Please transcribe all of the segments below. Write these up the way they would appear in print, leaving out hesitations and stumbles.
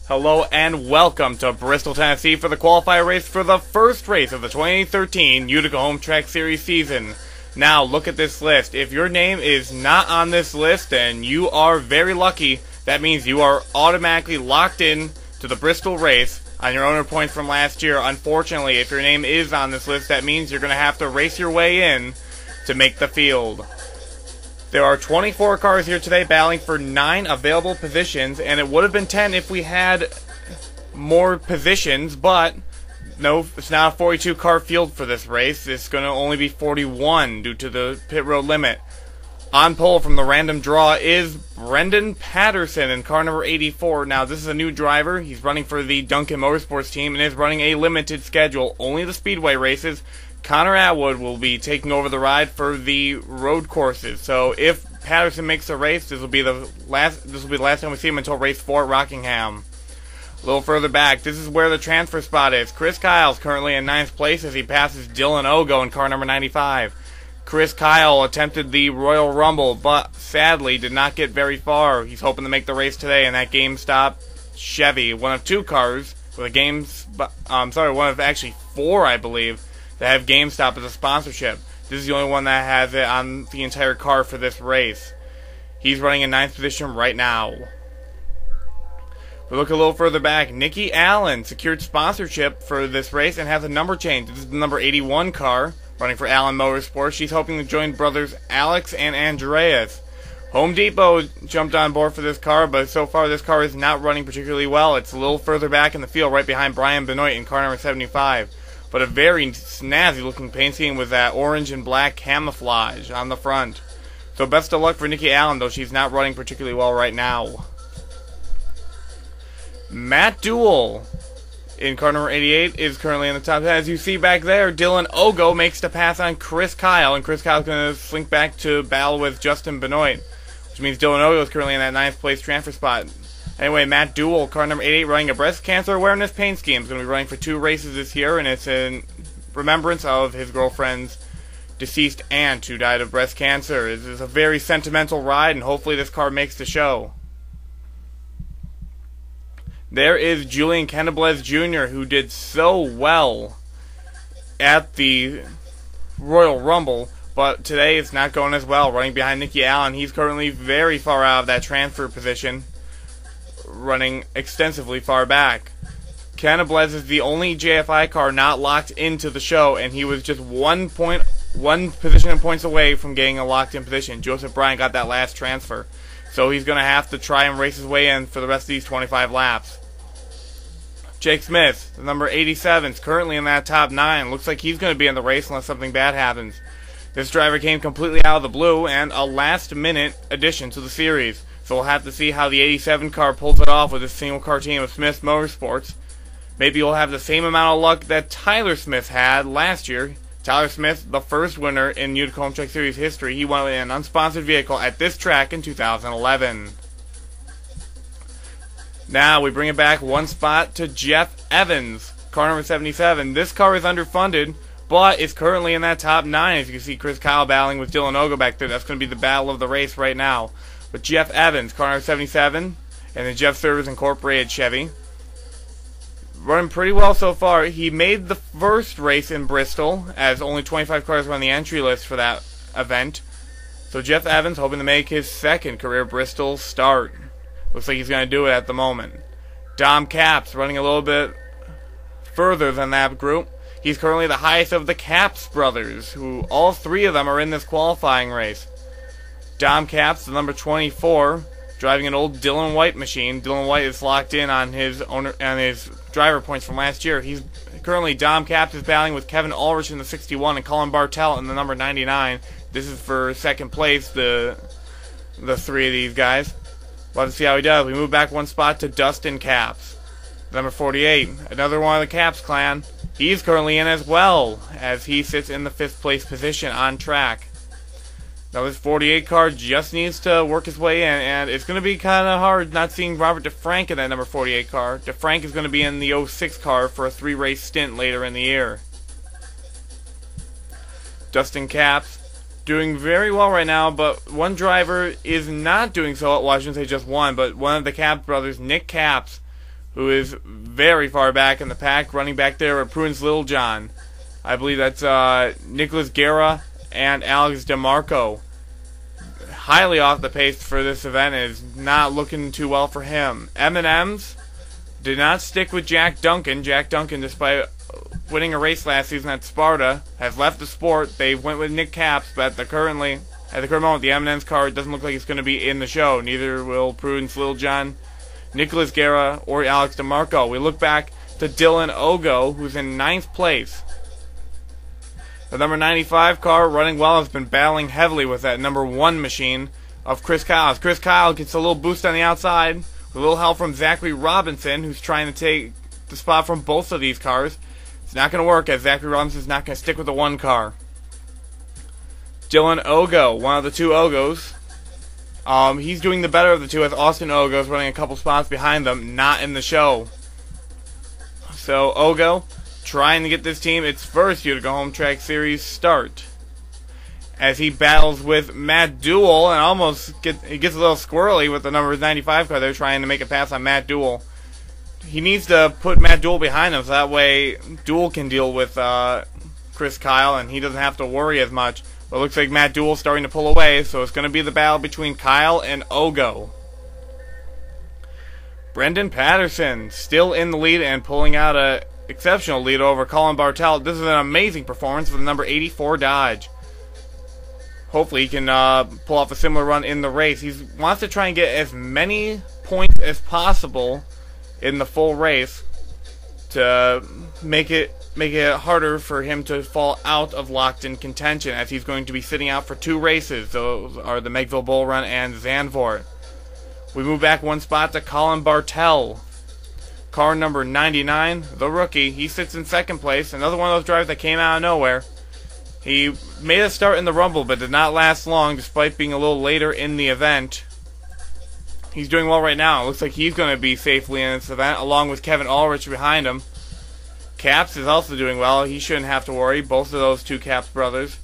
Hello and welcome to Bristol, Tennessee for the qualifier race for the first race of the 2013 Utica Home Track Series season. Now look at this list. If your name is not on this list, then you are very lucky. That means you are automatically locked in to the Bristol race on your owner points from last year. Unfortunately, if your name is on this list, that means you're going to have to race your way in to make the field. There are 24 cars here today battling for 9 available positions, and it would have been 10 if we had more positions, but no, it's not a 42 car field for this race. It's going to only be 41 due to the pit road limit. On pole from the random draw is Brendan Patterson in car number 84. Now this is a new driver. He's running for the Duncan Motorsports team and is running a limited schedule, only the speedway races. Connor Atwood will be taking over the ride for the road courses. So if Patterson makes the race, this will be the last time we see him until race 4 at Rockingham. A little further back, this is where the transfer spot is. Chris Kyle's currently in 9th place as he passes Dillon Ohgo in car number 95. Chris Kyle attempted the Royal Rumble, but sadly did not get very far. He's hoping to make the race today in that GameStop Chevy, one of 2 cars with a one of actually 4, I believe, that have GameStop as a sponsorship. This is the only one that has it on the entire car for this race. He's running in 9th position right now. We look a little further back. Nicky Allen secured sponsorship for this race and has a number change. This is the number 81 car running for Allen Motorsports. She's hoping to join brothers Alex and Andreas. Home Depot jumped on board for this car, but so far this car is not running particularly well. It's a little further back in the field, right behind Brian Benoit in car number 75. But a very snazzy looking paint scheme with that orange and black camouflage on the front. So best of luck for Nicky Allen, though she's not running particularly well right now. Matt Duel in car number 88 is currently in the top 10. As you see back there, Dillon Ohgo makes the pass on Chris Kyle, and Chris Kyle's going to slink back to battle with Justin Benoit, which means Dillon Ohgo is currently in that 9th place transfer spot. Anyway, Matt Duel, car number 88, running a breast cancer awareness paint scheme. He's going to be running for 2 races this year, and it's in remembrance of his girlfriend's deceased aunt who died of breast cancer. It is a very sentimental ride, and hopefully this car makes the show. There is Julian Cannibale Jr., who did so well at the Royal Rumble, but today it's not going as well, running behind Nicky Allen. He's currently very far out of that transfer position, running extensively far back. Cannibale is the only JFI car not locked into the show, and he was just one position and points away from getting a locked-in position. Joseph Bryant got that last transfer, so he's going to have to try and race his way in for the rest of these 25 laps. Jake Smith, the number 87, is currently in that top 9. Looks like he's going to be in the race unless something bad happens. This driver came completely out of the blue and a last-minute addition to the series. So we'll have to see how the 87 car pulls it off with this single-car team of Smith Motorsports. Maybe we'll have the same amount of luck that Tyler Smith had last year. Tyler Smith, the first winner in Utica Home Track Series history, he won in an unsponsored vehicle at this track in 2011. Now we bring it back one spot to Jeff Evans, car number 77. This car is underfunded, but is currently in that top 9. As you can see, Chris Kyle battling with Dillon Ohgo back there. That's going to be the battle of the race right now. But Jeff Evans, car number 77, and the Jeff Service Incorporated Chevy, running pretty well so far. He made the first race in Bristol, as only 25 cars were on the entry list for that event. So Jeff Evans hoping to make his second career Bristol start. Looks like he's going to do it at the moment. Dom Caps running a little bit further than that group. He's currently the highest of the Caps brothers, who all 3 of them are in this qualifying race. Dom Caps, the number 24, driving an old Dillon White machine. Dillon White is locked in on his driver points from last year. He's currently, Dom Caps is battling with Kevin Ulrich in the 61 and Colin Bartell in the number 99. This is for second place, the 3 of these guys. We'll have to see how he does. We move back one spot to Dustin Caps, number 48, another one of the Caps clan. He's currently in as well, as he sits in the 5th place position on track. Now this 48 car just needs to work his way in, and it's going to be kind of hard not seeing Robert DeFrank in that number 48 car. DeFrank is going to be in the 06 car for a 3-race stint later in the year. Dustin Caps doing very well right now, but one driver is not doing so. Well, I shouldn't say just one, but one of the Caps brothers, Nick Caps, who is very far back in the pack, running back there at Pruden's Littlejohn. I believe that's Nicholas Guerra and Alex DeMarco. Highly off the pace for this event, and is not looking too well for him. M&M's did not stick with Jack Duncan. Jack Duncan, despite winning a race last season at Sparta, has left the sport. They went with Nick Caps, but at the current moment, the M&M's car doesn't look like it's going to be in the show. Neither will Prudence Littlejohn, Nicholas Guerra, or Alex DeMarco. We look back to Dillon Ohgo, who's in 9th place. The number 95 car, running well, has been battling heavily with that number 1 machine of Chris Kyle. As Chris Kyle gets a little boost on the outside, with a little help from Zachary Robinson, who's trying to take the spot from both of these cars. It's not going to work, as Zachary Robinson's not going to stick with the 1 car. Dillon Ohgo, one of the 2 Ohgos. He's doing the better of the 2, as Austin Ohgo is running a couple spots behind them, not in the show. So Ohgo trying to get this team its first Utica Home Track Series start, as he battles with Matt Duel, and he gets a little squirrely with the number 95 car. They're trying to make a pass on Matt Duel. He needs to put Matt Duel behind him, so that way Duel can deal with Chris Kyle, and he doesn't have to worry as much. But it looks like Matt Duel's starting to pull away, so it's going to be the battle between Kyle and Ohgo. Brendan Patterson still in the lead and pulling out a exceptional lead over Colin Bartel. This is an amazing performance for the number 84 Dodge. Hopefully he can pull off a similar run in the race. He wants to try and get as many points as possible in the full race to make it harder for him to fall out of locked-in contention, as he's going to be sitting out for 2 races. Those are the Megville Bull Run and Zandvoort. We move back 1 spot to Colin Bartel. Car number 99, the rookie, he sits in 2nd place. Another one of those drivers that came out of nowhere. He made a start in the Rumble, but did not last long, despite being a little later in the event. He's doing well right now. It looks like he's going to be safely in this event, along with Kevin Ulrich behind him. Caps is also doing well. He shouldn't have to worry, both of those 2 Caps brothers.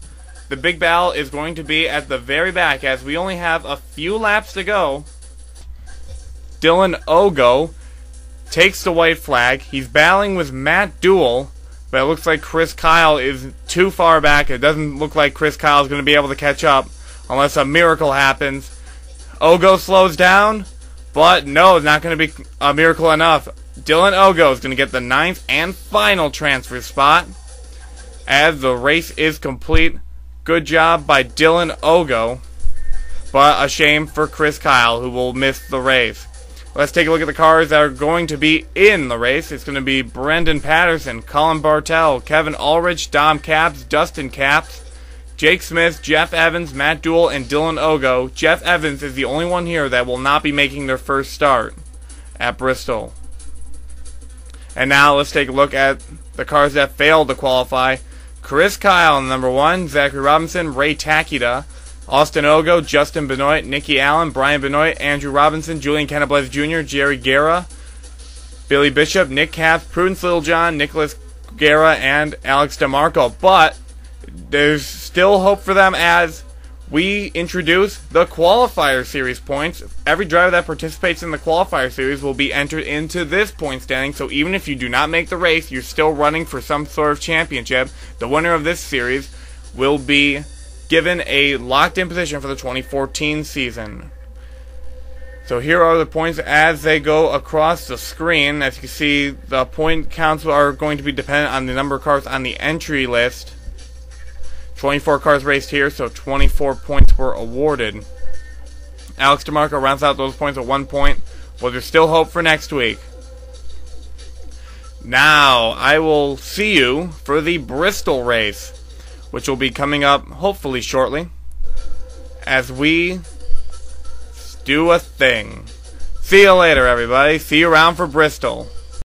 The big battle is going to be at the very back, as we only have a few laps to go. Dillon Ohgo takes the white flag. He's battling with Matt Duel, but it looks like Chris Kyle is too far back. It doesn't look like Chris Kyle is going to be able to catch up unless a miracle happens. Ohgo slows down, but no, it's not going to be a miracle enough. Dillon Ohgo is going to get the 9th and final transfer spot as the race is complete. Good job by Dillon Ohgo, but a shame for Chris Kyle, who will miss the race. Let's take a look at the cars that are going to be in the race. It's going to be Brendan Patterson, Colin Bartel, Kevin Ulrich, Dom Caps, Dustin Caps, Jake Smith, Jeff Evans, Matt Duel, and Dillon Ohgo. Jeff Evans is the only one here that will not be making their first start at Bristol. And now let's take a look at the cars that failed to qualify. Chris Kyle in number 1, Zachary Robinson, Ray Takeda, Austin Ohgo, Justin Benoit, Nicky Allen, Brian Benoit, Andrew Robinson, Julian Cannibale Jr., Jerry Guerra, Billy Bishop, Nick Caps, Prudence Littlejohn, Nicholas Guerra, and Alex DeMarco. But there's still hope for them, as we introduce the Qualifier Series points. Every driver that participates in the Qualifier Series will be entered into this point standing, so even if you do not make the race, you're still running for some sort of championship. The winner of this series will be given a locked-in position for the 2014 season. So here are the points as they go across the screen. As you can see, the point counts are going to be dependent on the number of cars on the entry list. 24 cars raced here, so 24 points were awarded. Alex DeMarco rounds out those points at 1 point, but there's still hope for next week. Now, I will see you for the Bristol race, which will be coming up hopefully shortly, as we do a thing. See you later, everybody. See you around for Bristol.